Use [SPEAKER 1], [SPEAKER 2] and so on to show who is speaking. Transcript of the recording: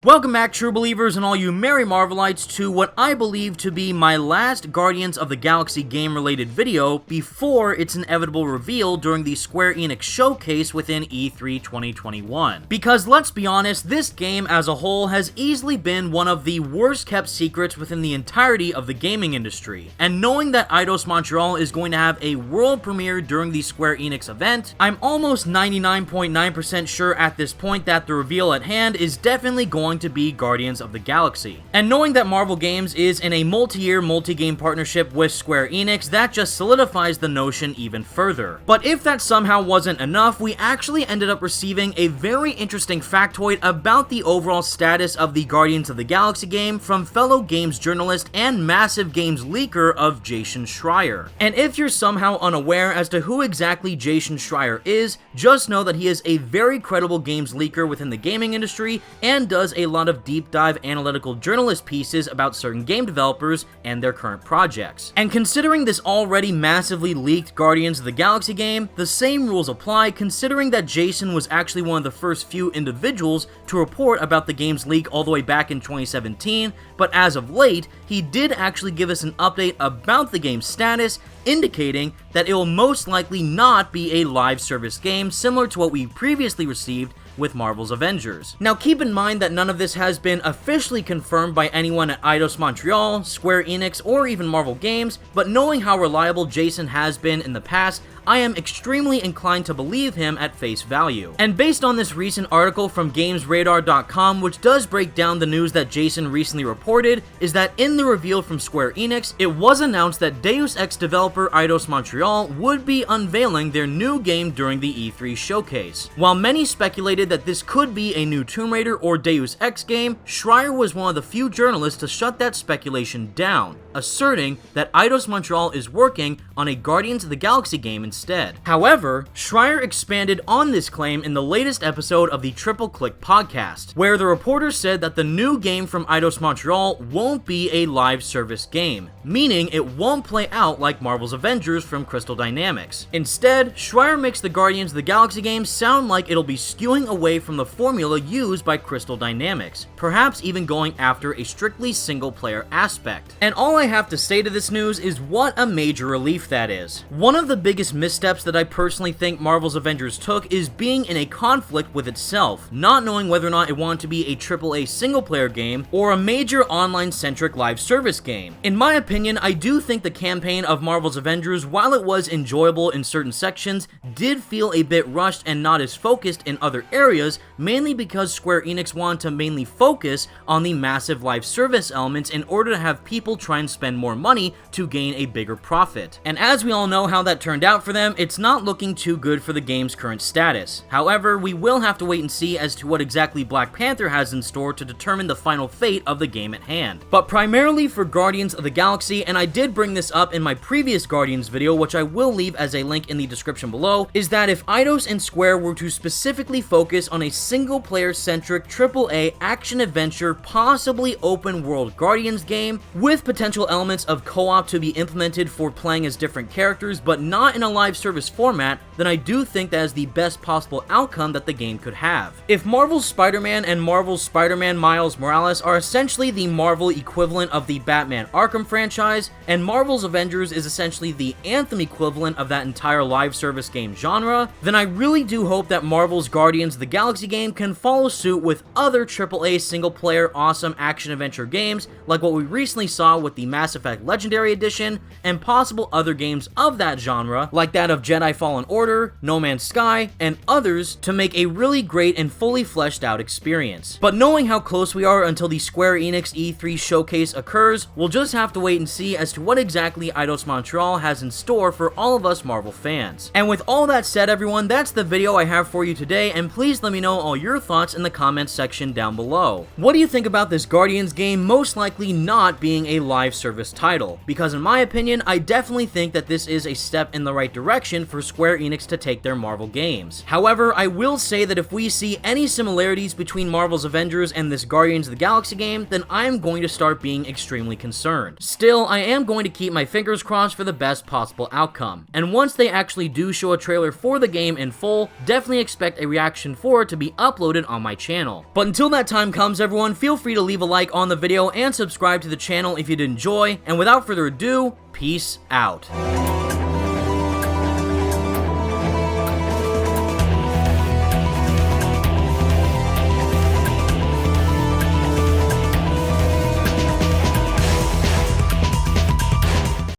[SPEAKER 1] Welcome back, true believers and all you merry Marvelites, to what I believe to be my last Guardians of the Galaxy game related video before its inevitable reveal during the Square Enix showcase within E3 2021. Because let's be honest, this game as a whole has easily been one of the worst kept secrets within the entirety of the gaming industry. And knowing that Eidos Montreal is going to have a world premiere during the Square Enix event, I'm almost 99.9% sure at this point that the reveal at hand is definitely going to be Guardians of the Galaxy. And knowing that Marvel Games is in a multi-year, multi-game partnership with Square Enix, that just solidifies the notion even further. But if that somehow wasn't enough, we actually ended up receiving a very interesting factoid about the overall status of the Guardians of the Galaxy game from fellow games journalist and massive games leaker of Jason Schreier. And if you're somehow unaware as to who exactly Jason Schreier is, just know that he is a very credible games leaker within the gaming industry and does a lot of deep dive analytical journalist pieces about certain game developers and their current projects. And considering this already massively leaked Guardians of the Galaxy game, the same rules apply considering that Jason was actually one of the first few individuals to report about the game's leak all the way back in 2017, but as of late, he did actually give us an update about the game's status, indicating that it will most likely not be a live service game similar to what we previously received with Marvel's Avengers. Now keep in mind that none of this has been officially confirmed by anyone at Eidos Montreal, Square Enix, or even Marvel Games, but knowing how reliable Jason has been in the past, I am extremely inclined to believe him at face value. And based on this recent article from GamesRadar.com, which does break down the news that Jason recently reported, is that in the reveal from Square Enix, it was announced that Deus Ex developer Eidos Montreal would be unveiling their new game during the E3 showcase. While many speculated that this could be a new Tomb Raider or Deus Ex game, Schreier was one of the few journalists to shut that speculation down, asserting that Eidos Montreal is working on a Guardians of the Galaxy game instead. However, Schreier expanded on this claim in the latest episode of the Triple Click podcast, where the reporter said that the new game from Eidos Montreal won't be a live service game, meaning it won't play out like Marvel's Avengers from Crystal Dynamics. Instead, Schreier makes the Guardians of the Galaxy game sound like it'll be skewing away from the formula used by Crystal Dynamics, perhaps even going after a strictly single-player aspect. And all I have to say to this news is what a major relief that is. One of the biggest missteps that I personally think Marvel's Avengers took is being in a conflict with itself, not knowing whether or not it wanted to be a AAA single-player game or a major online-centric live service game. In my opinion, I do think the campaign of Marvel's Avengers, while it was enjoyable in certain sections, did feel a bit rushed and not as focused in other areas, mainly because Square Enix wanted to mainly focus on the massive live service elements in order to have people try and spend more money to gain a bigger profit. And as we all know how that turned out for them, it's not looking too good for the game's current status. However, we will have to wait and see as to what exactly Black Panther has in store to determine the final fate of the game at hand. But primarily for Guardians of the Galaxy, and I did bring this up in my previous Guardians video, which I will leave as a link in the description below, is that if Eidos and Square were to specifically focus on a single-player centric AAA action-adventure, possibly open-world Guardians game, with potential elements of co-op to be implemented for playing as different characters, but not in a live service format, then I do think that is the best possible outcome that the game could have. If Marvel's Spider-Man and Marvel's Spider-Man Miles Morales are essentially the Marvel equivalent of the Batman Arkham franchise, and Marvel's Avengers is essentially the Anthem equivalent of that entire live service game genre, then I really do hope that Marvel's Guardians of the Galaxy game can follow suit with other AAA single-player awesome action-adventure games like what we recently saw with the Mass Effect Legendary Edition, and possible other games of that genre, like that of Jedi Fallen Order, No Man's Sky, and others, to make a really great and fully fleshed out experience. But knowing how close we are until the Square Enix E3 showcase occurs, we'll just have to wait and see as to what exactly Eidos Montreal has in store for all of us Marvel fans. And with all that said, everyone, that's the video I have for you today, and please let me know all your thoughts in the comments section down below. What do you think about this Guardians game most likely not being a live service title? Because in my opinion, I definitely think that this is a step in the right direction for Square Enix to take their Marvel games. However, I will say that if we see any similarities between Marvel's Avengers and this Guardians of the Galaxy game, then I'm going to start being extremely concerned. Still, I am going to keep my fingers crossed for the best possible outcome. And once they actually do show a trailer for the game in full, definitely expect a reaction for it to be uploaded on my channel. But until that time comes, everyone, feel free to leave a like on the video and subscribe to the channel if you did enjoy, and without further ado, peace out.